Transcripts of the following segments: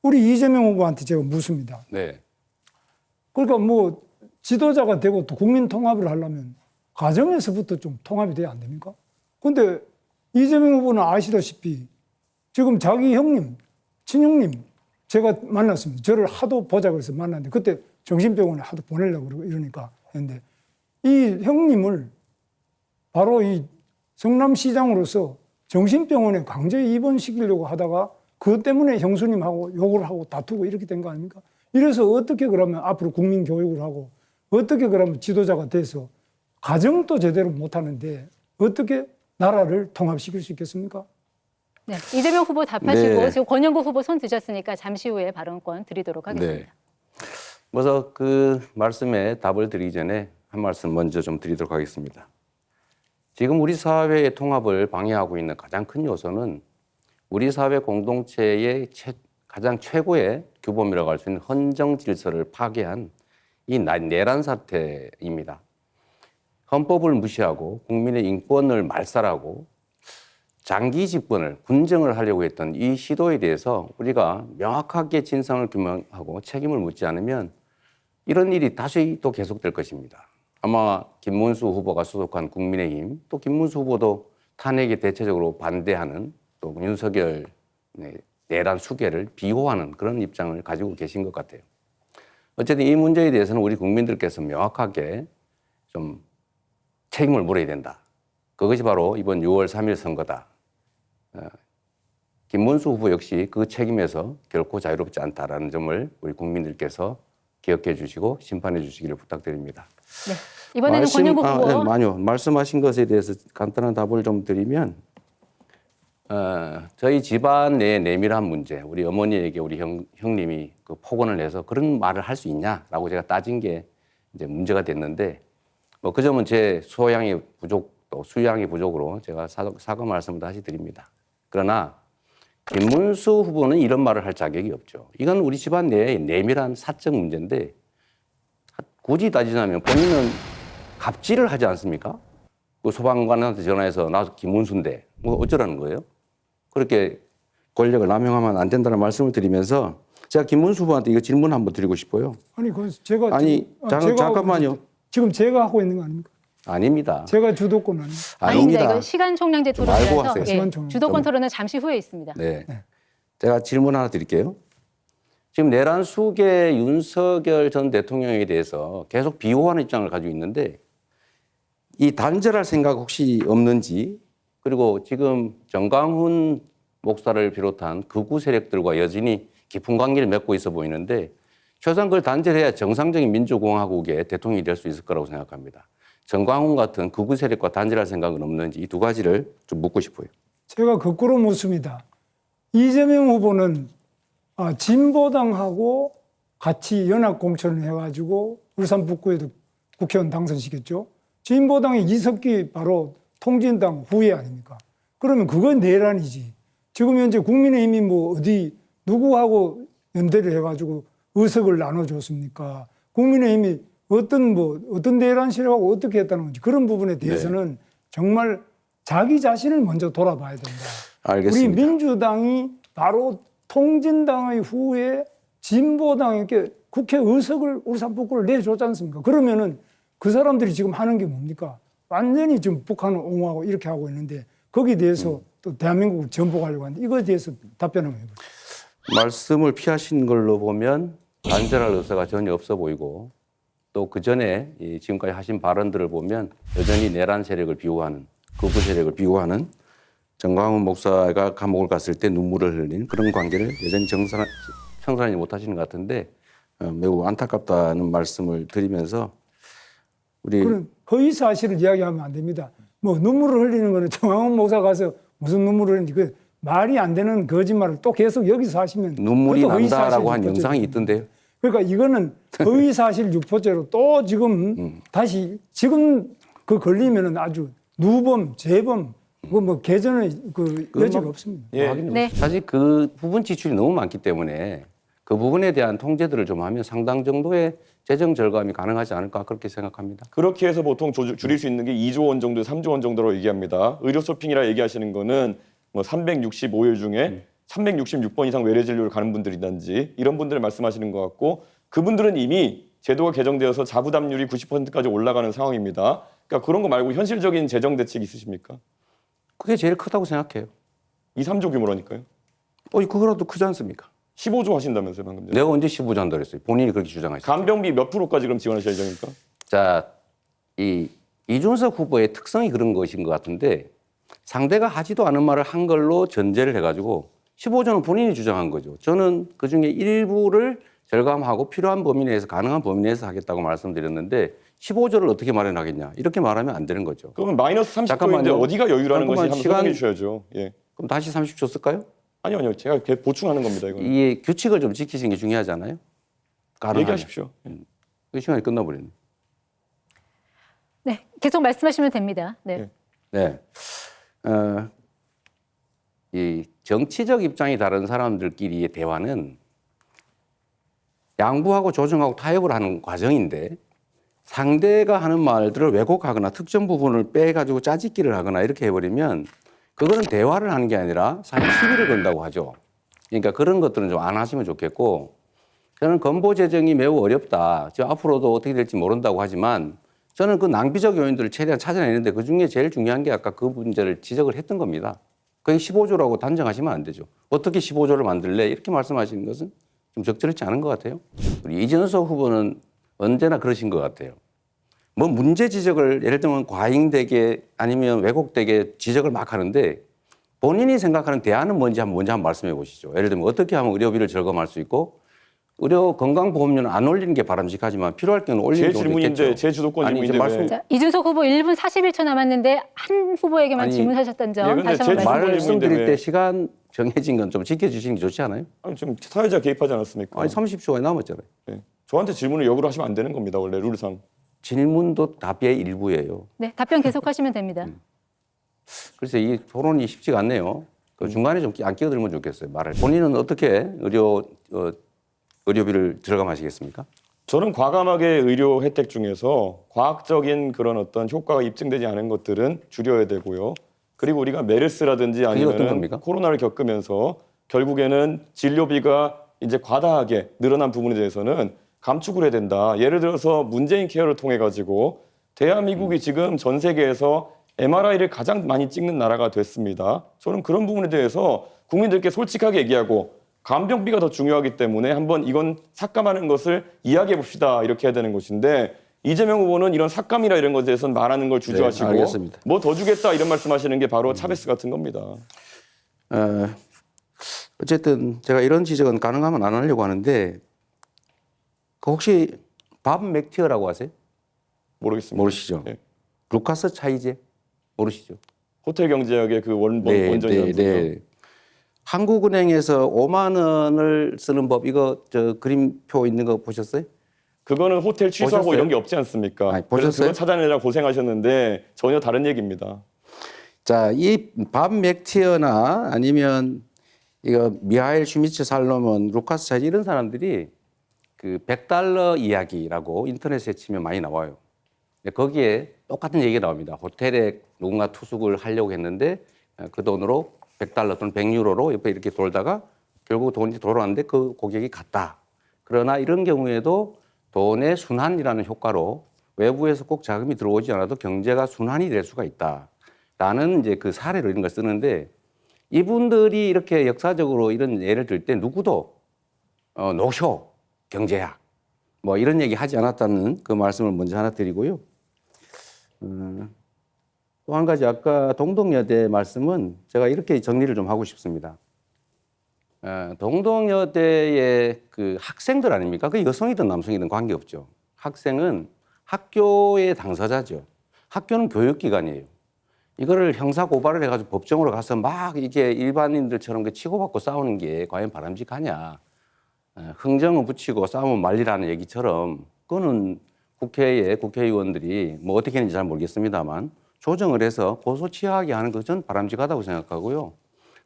우리 이재명 후보한테 제가 묻습니다. 네. 그러니까 뭐 지도자가 되고 또 국민 통합을 하려면 가정에서부터 좀 통합이 돼야 안 됩니까? 근데 이재명 후보는 아시다시피 지금 자기 형님, 친형님 제가 만났습니다. 저를 하도 보자 그래서 만났는데 그때 정신병원에 하도 보내려고 그러고 이러니까 했는데 이 형님을 바로 이 성남시장으로서 정신병원에 강제 입원시키려고 하다가 그것 때문에 형수님하고 욕을 하고 다투고 이렇게 된 거 아닙니까? 이래서 어떻게 그러면 앞으로 국민 교육을 하고 어떻게 그러면 지도자가 돼서 가정도 제대로 못하는데 어떻게 나라를 통합시킬 수 있겠습니까? 네, 이재명 후보 답하시고 네. 지금 권영국 후보 손 드셨으니까 잠시 후에 발언권 드리도록 하겠습니다. 네. 먼저 그 말씀에 답을 드리기 전에 한 말씀 먼저 좀 드리도록 하겠습니다. 지금 우리 사회의 통합을 방해하고 있는 가장 큰 요소는 우리 사회 공동체의 가장 최고의 규범이라고 할 수 있는 헌정 질서를 파괴한 이 내란 사태입니다. 헌법을 무시하고 국민의 인권을 말살하고 장기 집권을 군정을 하려고 했던 이 시도에 대해서 우리가 명확하게 진상을 규명하고 책임을 묻지 않으면 이런 일이 다시 또 계속될 것입니다. 아마 김문수 후보가 소속한 국민의힘 또 김문수 후보도 탄핵에 대체적으로 반대하는 또 윤석열 내란 수계를 비호하는 그런 입장을 가지고 계신 것 같아요. 어쨌든 이 문제에 대해서는 우리 국민들께서 명확하게 좀 책임을 물어야 된다. 그것이 바로 이번 6월 3일 선거다. 김문수 후보 역시 그 책임에서 결코 자유롭지 않다라는 점을 우리 국민들께서 기억해 주시고 심판해 주시기를 부탁드립니다. 네, 이번에는 권영국 후보. 네, 아니요. 말씀하신 것에 대해서 간단한 답을 좀 드리면 저희 집안 내 내밀한 문제, 우리 어머니에게 우리 형님이 그 폭언을 해서 그런 말을 할 수 있냐라고 제가 따진 게 이제 문제가 됐는데 뭐 그 점은 제 소양의 부족 또 수양의 부족으로 제가 사과 말씀을 다시 드립니다. 그러나 김문수 후보는 이런 말을 할 자격이 없죠. 이건 우리 집안 내의 내밀한 사적 문제인데 굳이 따지자면 본인은 갑질을 하지 않습니까? 그 소방관한테 전화해서 나 김문수인데 뭐 어쩌라는 거예요? 그렇게 권력을 남용하면 안 된다는 말씀을 드리면서 제가 김문수 후보한테 이거 질문 한번 드리고 싶어요. 아니 그 제가 아니 잠깐만요. 지금 제가 하고 있는 거 아닙니까? 아닙니다. 제가 주도권 아닙니까? 아닙니다. 이거 시간 총량제 좀 알고 토론이라서 하세요. 시간 총량. 주도권 토론은 잠시 후에 있습니다. 네. 제가 질문 하나 드릴게요. 지금 내란 수계 윤석열 전 대통령에 대해서 계속 비호하는 입장을 가지고 있는데 이 단절할 생각 혹시 없는지 그리고 지금 정광훈 목사를 비롯한 극우 세력들과 여전히 깊은 관계를 맺고 있어 보이는데 최소한 그걸 단절해야 정상적인 민주공화국의 대통령이 될 수 있을 거라고 생각합니다. 정광훈 같은 극우 세력과 단절할 생각은 없는지 이 두 가지를 좀 묻고 싶어요. 제가 거꾸로 묻습니다. 이재명 후보는 진보당하고 같이 연합 공천을 해가지고 울산 북구에도 국회의원 당선시켰죠. 진보당의 이석기 바로 통진당 후예 아닙니까? 그러면 그건 내란이지. 지금 현재 국민의힘이 뭐 어디 누구하고 연대를 해가지고 의석을 나눠줬습니까? 국민의힘이 어떤 내란 세력하고 어떻게 했다는 건지 그런 부분에 대해서는 정말 자기 자신을 먼저 돌아봐야 된다. 알겠습니다. 우리 민주당이 바로 통진당의 후에 진보당에게 국회 의석을 울산 북구를 내줬지 않습니까? 그러면은 그 사람들이 지금 하는 게 뭡니까? 완전히 지금 북한을 옹호하고 이렇게 하고 있는데 거기에 대해서 또 대한민국을 전복하려고 하는데 이거에 대해서 답변을 해보세요. 말씀을 피하신 걸로 보면 단절할 의사가 전혀 없어 보이고 또 그 전에 지금까지 하신 발언들을 보면 여전히 내란 세력을 비호하는 극우 세력을 비호하는 정광훈 목사가 감옥을 갔을 때 눈물을 흘린 그런 관계를 여전히 청산하지 못하시는 것 같은데 매우 안타깝다는 말씀을 드리면서 우리 그런 허위 사실을 이야기하면 안 됩니다. 뭐 눈물을 흘리는 거는 정광훈 목사 가서 무슨 눈물을 흘리는지 그 말이 안 되는 거짓말을 또 계속 여기서 하시면 눈물이 그것도 허위 난다라고 한 사실 영상이 유포죄죠. 있던데요. 그러니까 이거는 허위 사실 유포죄로 또 지금 다시 지금 그 걸리면은 아주 누범, 재범, 뭐 개전의 그 여지가 없습니다. 예. 네. 사실 그 부분 지출이 너무 많기 때문에 그 부분에 대한 통제들을 좀 하면 상당 정도의 재정 절감이 가능하지 않을까 그렇게 생각합니다. 그렇게 해서 보통 줄일 수 있는 게 2조 원 정도, 3조 원 정도로 얘기합니다. 의료 쇼핑이라 얘기하시는 거는 뭐 365일 중에 366번 이상 외래 진료를 가는 분들이든지 이런 분들을 말씀하시는 것 같고 그분들은 이미 제도가 개정되어서 자부담률이 90%까지 올라가는 상황입니다. 그러니까 그런 거 말고 현실적인 재정 대책 있으십니까? 그게 제일 크다고 생각해요. 2, 3조 규모라니까요. 그거라도 크지 않습니까? 15조 하신다면서요 방금 전에. 내가 언제 15조 한다고 했어요? 본인이 그렇게 주장하시죠. 간병비 몇 프로까지 그럼 지원하실 예정입니까? 자, 이 이준석 후보의 특성이 그런 것인 것 같은데 상대가 하지도 않은 말을 한 걸로 전제를 해가지고 15조는 본인이 주장한 거죠. 저는 그중에 일부를 절감하고 필요한 범위 내에서 가능한 범위 내에서 하겠다고 말씀드렸는데 15조를 어떻게 마련하겠냐 이렇게 말하면 안 되는 거죠. 그러면 마이너스 30조인데 잠깐만요. 어디가 여유라는 것이 잠깐만, 한번 시간- 설명해 주셔야죠. 예. 그럼 다시 30조 쓸까요? 아니요. 제가 계속 보충하는 겁니다. 이거는. 이 규칙을 좀 지키시는 게 중요하잖아요. 가능하면. 얘기하십시오. 그 시간이 끝나버렸네. 네, 계속 말씀하시면 됩니다. 네. 네. 네. 이 정치적 입장이 다른 사람들끼리의 대화는 양보하고 조정하고 타협을 하는 과정인데 상대가 하는 말들을 왜곡하거나 특정 부분을 빼가지고 짜집기를 하거나 이렇게 해버리면 그거는 대화를 하는 게 아니라 사실 시비를 건다고 하죠. 그러니까 그런 것들은 좀 안 하시면 좋겠고 저는 건보 재정이 매우 어렵다. 저 앞으로도 어떻게 될지 모른다고 하지만 저는 그 낭비적 요인들을 최대한 찾아내는데 그중에 제일 중요한 게 아까 그 문제를 지적을 했던 겁니다. 그게 15조라고 단정하시면 안 되죠. 어떻게 15조를 만들래? 이렇게 말씀하시는 것은 좀 적절치 않은 것 같아요. 우리 이준석 후보는 언제나 그러신 것 같아요. 뭐 문제 지적을 예를 들면 과잉되게 아니면 왜곡되게 지적을 막 하는데 본인이 생각하는 대안은 뭔지 먼저 한번 말씀해 보시죠. 예를 들면 어떻게 하면 의료비를 절감할 수 있고 의료 건강보험료는 안 올리는 게 바람직하지만 필요할 경우는 올리는 제 경우도 질문인데 있겠죠. 제 주도권 아니, 이제 질문인데 왜- 자, 이준석 후보 1분 41초 남았는데 한 후보에게만 아니, 질문하셨던 점 예, 근데 다시 제 한번 말- 말씀드리겠습니다. 말씀드릴 왜- 때 시간 정해진 건 좀 지켜주시는 게 좋지 않아요? 아니, 좀 사회자 개입하지 않았습니까? 아니 30초가 남았잖아요. 예. 저한테 질문을 역으로 하시면 안 되는 겁니다. 원래 룰상. 질문도 답의 일부예요. 네, 답변 계속하시면 됩니다. 그래서 이 토론이 쉽지가 않네요. 그 중간에 좀 안 끼어들면 좋겠어요. 말을. 본인은 어떻게 의료비를 절감하시겠습니까? 저는 과감하게 의료 혜택 중에서 과학적인 그런 어떤 효과가 입증되지 않은 것들은 줄여야 되고요. 그리고 우리가 메르스라든지 어떤 아니면 겁니까? 코로나를 겪으면서 결국에는 진료비가 이제 과다하게 늘어난 부분에 대해서는 감축을 해야 된다. 예를 들어서 문재인 케어를 통해 가지고 대한민국이 지금 전 세계에서 MRI를 가장 많이 찍는 나라가 됐습니다. 저는 그런 부분에 대해서 국민들께 솔직하게 얘기하고 간병비가 더 중요하기 때문에 한번 이건 삭감하는 것을 이야기해 봅시다. 이렇게 해야 되는 것인데 이재명 후보는 이런 삭감이나 이런 것에 대해서는 말하는 걸 주저하시고 알겠습니다. 뭐 더 주겠다 이런 말씀하시는 게 바로 차베스 같은 겁니다. 어쨌든 제가 이런 지적은 가능하면 안 하려고 하는데 그 혹시 밥 맥티어라고 아세요? 모르겠습니다. 모르시죠? 네. 루카스 차이제 모르시죠? 호텔 경제학의 그 원전이라는 한국은행에서 5만 원을 쓰는 법 이거 저 그림표 있는 거 보셨어요? 그거는 호텔 취소하고 보셨어요? 이런 게 없지 않습니까? 아니, 그래서 보셨어요? 그거 찾아내느라 고생하셨는데 전혀 다른 얘기입니다. 자, 이 밥 맥티어나 아니면 이거 미하일 슈미츠 살로몬, 루카스 차이제 이런 사람들이 그 $100 이야기라고 인터넷에 치면 많이 나와요. 근데 거기에 똑같은 얘기가 나옵니다. 호텔에 누군가 투숙을 하려고 했는데 그 돈으로 $100 또는 100유로로 옆에 이렇게 돌다가 결국 돈이 돌아왔는데 그 고객이 갔다. 그러나 이런 경우에도 돈의 순환이라는 효과로 외부에서 꼭 자금이 들어오지 않아도 경제가 순환이 될 수가 있다. 라는 이제 그 사례로 이런 걸 쓰는데 이분들이 이렇게 역사적으로 이런 예를 들 때 누구도 노쇼 경제학 뭐 이런 얘기 하지 않았다는 그 말씀을 먼저 하나 드리고요. 또 한 가지 아까 동덕여대 말씀은 제가 이렇게 정리를 좀 하고 싶습니다. 동덕여대의 그 학생들 아닙니까? 그 여성이든 남성이든 관계없죠. 학생은 학교의 당사자죠. 학교는 교육기관이에요. 이거를 형사 고발을 해가지고 법정으로 가서 막 이게 일반인들처럼 치고받고 싸우는 게 과연 바람직하냐. 흥정은 붙이고 싸우면 말리라는 얘기처럼 그거는 국회에 국회의원들이 뭐 어떻게 했는지 잘 모르겠습니다만 조정을 해서 고소 취하하게 하는 것은 바람직하다고 생각하고요.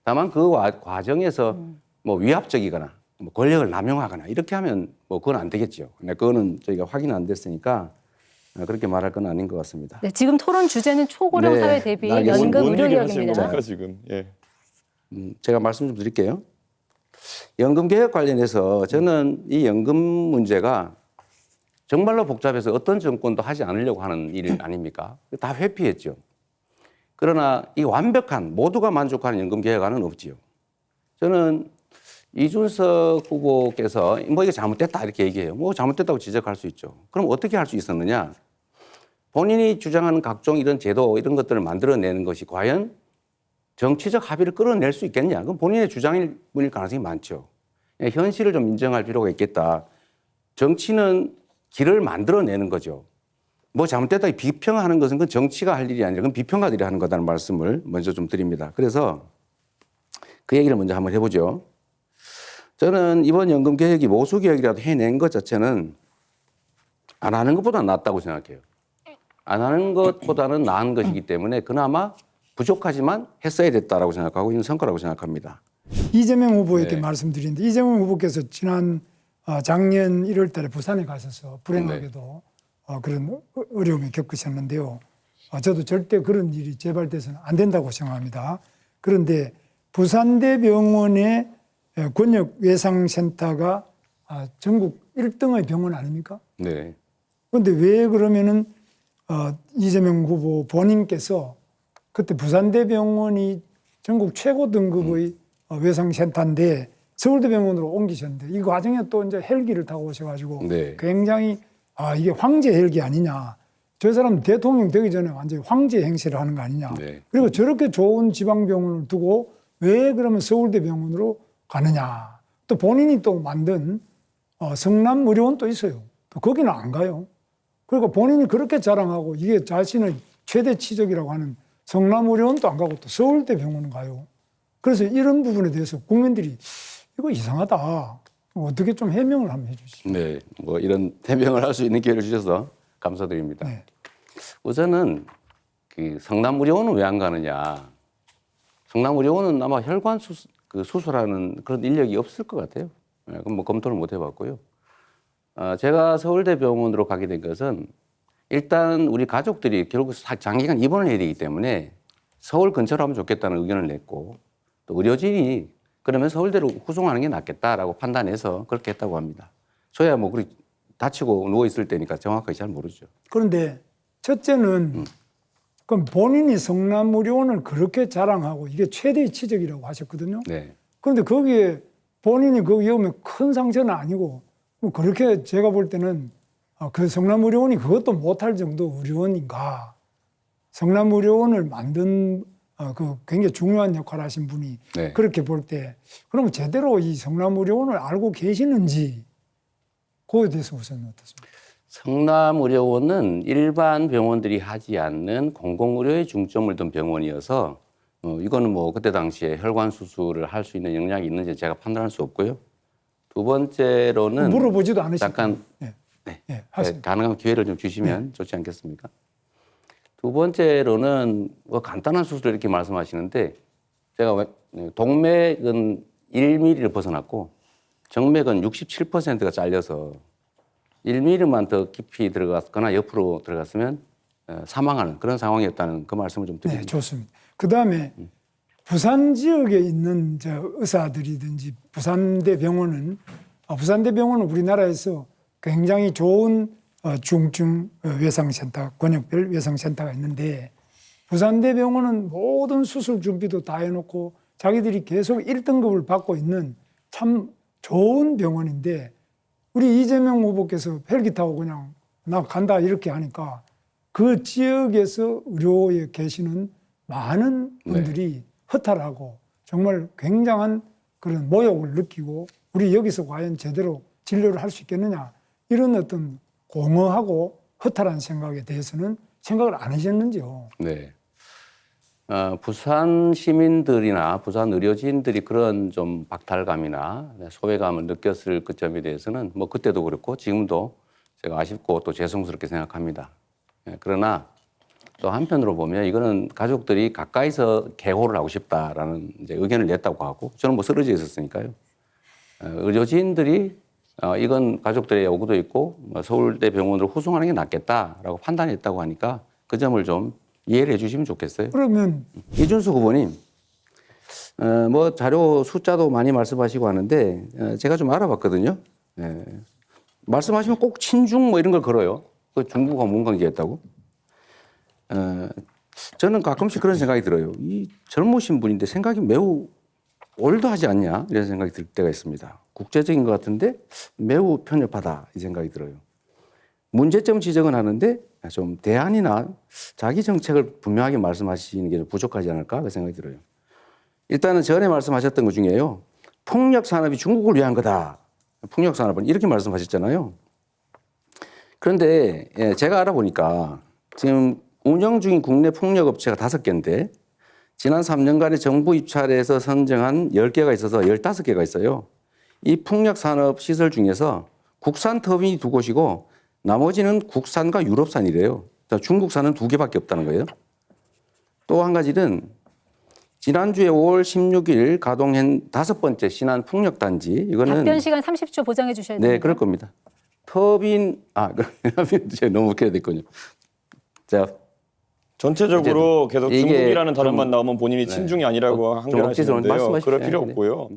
다만 그 과정에서 뭐 위압적이거나 뭐 권력을 남용하거나 이렇게 하면 뭐 그건 안 되겠죠. 근데 그거는 저희가 확인 안 됐으니까 그렇게 말할 건 아닌 것 같습니다. 네, 지금 토론 주제는 초고령 네, 사회 대비 알겠습니다. 연금 뭔 의료 얘기를 하시는 개혁입니다. 겁니까 지금? 예. 제가 말씀 좀 드릴게요. 연금 개혁 관련해서 저는 이 연금 문제가 정말로 복잡해서 어떤 정권도 하지 않으려고 하는 일 아닙니까? 다 회피했죠. 그러나 이 완벽한 모두가 만족하는 연금 개혁안은 없지요. 저는 이준석 후보께서 뭐 이게 잘못됐다 이렇게 얘기해요. 뭐 잘못됐다고 지적할 수 있죠. 그럼 어떻게 할 수 있었느냐? 본인이 주장하는 각종 이런 제도 이런 것들을 만들어내는 것이 과연 정치적 합의를 끌어낼 수 있겠냐? 그건 본인의 주장일 가능성이 많죠. 현실을 좀 인정할 필요가 있겠다. 정치는 길을 만들어내는 거죠. 뭐 잘못됐다 비평하는 것은 그건 정치가 할 일이 아니라 그건 비평가들이 하는 거다는 말씀을 먼저 좀 드립니다. 그래서 그 얘기를 먼저 한번 해보죠. 저는 이번 연금 개혁이 모수 개혁이라도 해낸 것 자체는 안 하는 것보다 낫다고 생각해요. 안 하는 것보다는 나은 것이기 때문에 그나마 부족하지만 했어야 됐다라고 생각하고 이는 성과라고 생각합니다. 이재명 후보에게 네. 말씀드리는데 이재명 후보께서 지난 작년 1월 달에 부산에 가셔서 불행하게도 그런 어려움을 겪으셨는데요. 저도 절대 그런 일이 재발돼서는 안 된다고 생각합니다. 그런데 부산대병원의 권역외상센터가 전국 1등의 병원 아닙니까? 네. 그런데 왜 그러면은 이재명 후보 본인께서 그때 부산대병원이 전국 최고 등급의 외상센터인데 서울대병원으로 옮기셨는데 이 과정에 또 이제 헬기를 타고 오셔가지고 네. 굉장히 이게 황제 헬기 아니냐. 저 사람 대통령 되기 전에 완전히 황제 행세를 하는 거 아니냐. 네. 그리고 저렇게 좋은 지방병원을 두고 왜 그러면 서울대병원으로 가느냐. 또 본인이 또 만든 성남의료원 또 있어요. 또 거기는 안 가요. 그러니까 본인이 그렇게 자랑하고 이게 자신의 최대 치적이라고 하는 성남의료원도 안 가고 또 서울대병원은 가요. 그래서 이런 부분에 대해서 국민들이 이거 이상하다. 어떻게 좀 해명을 한번 해주시죠. 네. 뭐 이런 해명을 할 수 있는 기회를 주셔서 감사드립니다. 네. 우선은 그 성남의료원은 왜 안 가느냐. 성남의료원은 아마 혈관 수술하는 그런 인력이 없을 것 같아요. 그럼 뭐 검토를 못 해봤고요. 제가 서울대병원으로 가게 된 것은 일단 우리 가족들이 결국 장기간 입원을 해야 되기 때문에 서울 근처로 하면 좋겠다는 의견을 냈고 또 의료진이 그러면 서울대로 후송하는 게 낫겠다라고 판단해서 그렇게 했다고 합니다. 저야 뭐 그렇게 다치고 누워 있을 때니까 정확하게 잘 모르죠. 그런데 첫째는 그럼 본인이 성남의료원을 그렇게 자랑하고 이게 최대의 치적이라고 하셨거든요. 네. 그런데 거기에 본인이 거기에 오면 큰 상처는 아니고 뭐 그렇게 제가 볼 때는 그 성남의료원이 그것도 못할 정도 의료원인가. 성남의료원을 만든 그 굉장히 중요한 역할을 하신 분이 네. 그렇게 볼 때 그러면 제대로 이 성남의료원을 알고 계시는지 그거에 대해서 우선 어떻습니까? 성남의료원은 일반 병원들이 하지 않는 공공의료에 중점을 둔 병원이어서 이거는 뭐 그때 당시에 혈관 수술을 할 수 있는 역량이 있는지 제가 판단할 수 없고요. 두 번째로는 물어보지도 않으시고 잠깐 네. 네. 네, 하세요. 네, 가능한 기회를 좀 주시면 좋지 않겠습니까? 두 번째로는 뭐 간단한 수술을 이렇게 말씀하시는데 제가 동맥은 1mm를 벗어났고 정맥은 67%가 잘려서 1mm만 더 깊이 들어갔거나 옆으로 들어갔으면 사망하는 그런 상황이었다는 그 말씀을 좀 드립니다. 네, 좋습니다. 그 다음에 부산 지역에 있는 의사들이든지 부산대병원은 우리나라에서 굉장히 좋은 중증 외상센터, 권역별 외상센터가 있는데 부산대병원은 모든 수술 준비도 다 해놓고 자기들이 계속 1등급을 받고 있는 참 좋은 병원인데 우리 이재명 후보께서 헬기 타고 그냥 나 간다 이렇게 하니까 그 지역에서 의료에 계시는 많은 분들이 허탈하고 정말 굉장한 그런 모욕을 느끼고 우리 여기서 과연 제대로 진료를 할 수 있겠느냐 이런 어떤 공허하고 허탈한 생각에 대해서는 생각을 안 하셨는지요? 네. 부산 시민들이나 부산 의료진들이 그런 좀 박탈감이나 소외감을 느꼈을 그 점에 대해서는 뭐 그때도 그렇고 지금도 제가 아쉽고 또 죄송스럽게 생각합니다. 그러나 또 한편으로 보면 이거는 가족들이 가까이서 개호를 하고 싶다라는 이제 의견을 냈다고 하고 저는 뭐 쓰러져 있었으니까요. 의료진들이 이건 가족들의 요구도 있고 서울대 병원으로 후송하는 게 낫겠다라고 판단했다고 하니까 그 점을 좀 이해를 해 주시면 좋겠어요. 그러면 이준수 후보님, 뭐 자료 숫자도 많이 말씀하시고 하는데 제가 좀 알아봤거든요. 말씀하시면 꼭 친중 뭐 이런 걸 걸어요. 그 중국과 뭔 관계였다고? 저는 가끔씩 그런 생각이 들어요. 이 젊으신 분인데 생각이 매우 올드하지 않냐 이런 생각이 들 때가 있습니다. 국제적인 것 같은데 매우 편협하다 이 생각이 들어요. 문제점 지적은 하는데 좀 대안이나 자기 정책을 분명하게 말씀하시는 게 좀 부족하지 않을까 그 생각이 들어요. 일단은 전에 말씀하셨던 것 중에요. 폭력 산업이 중국을 위한 거다. 폭력 산업은 이렇게 말씀하셨잖아요. 그런데 제가 알아보니까 지금 운영 중인 국내 폭력 업체가 5개인데 지난 3년간의 정부 입찰에서 선정한 10개가 있어서 15개가 있어요. 이 폭력 산업 시설 중에서 국산 터빈이 2곳이고 나머지는 국산과 유럽산이래요. 중국산은 2개밖에 없다는 거예요. 또 한 가지는 지난주에 5월 16일 가동한 5번째 신안 폭력단지 이거는 답변 시간 30초 보장해 주셔야 됩니다. 네, 그럴 겁니다. 터빈 제가 너무 웃겨야 됐군요. 자, 전체적으로 계속 이게 중국이라는 좀- 단어만 나오면 본인이 친중이 아니라고 좀 억지로 항변하시는데요. 말씀하십시오. 그럴 필요 네. 없고요.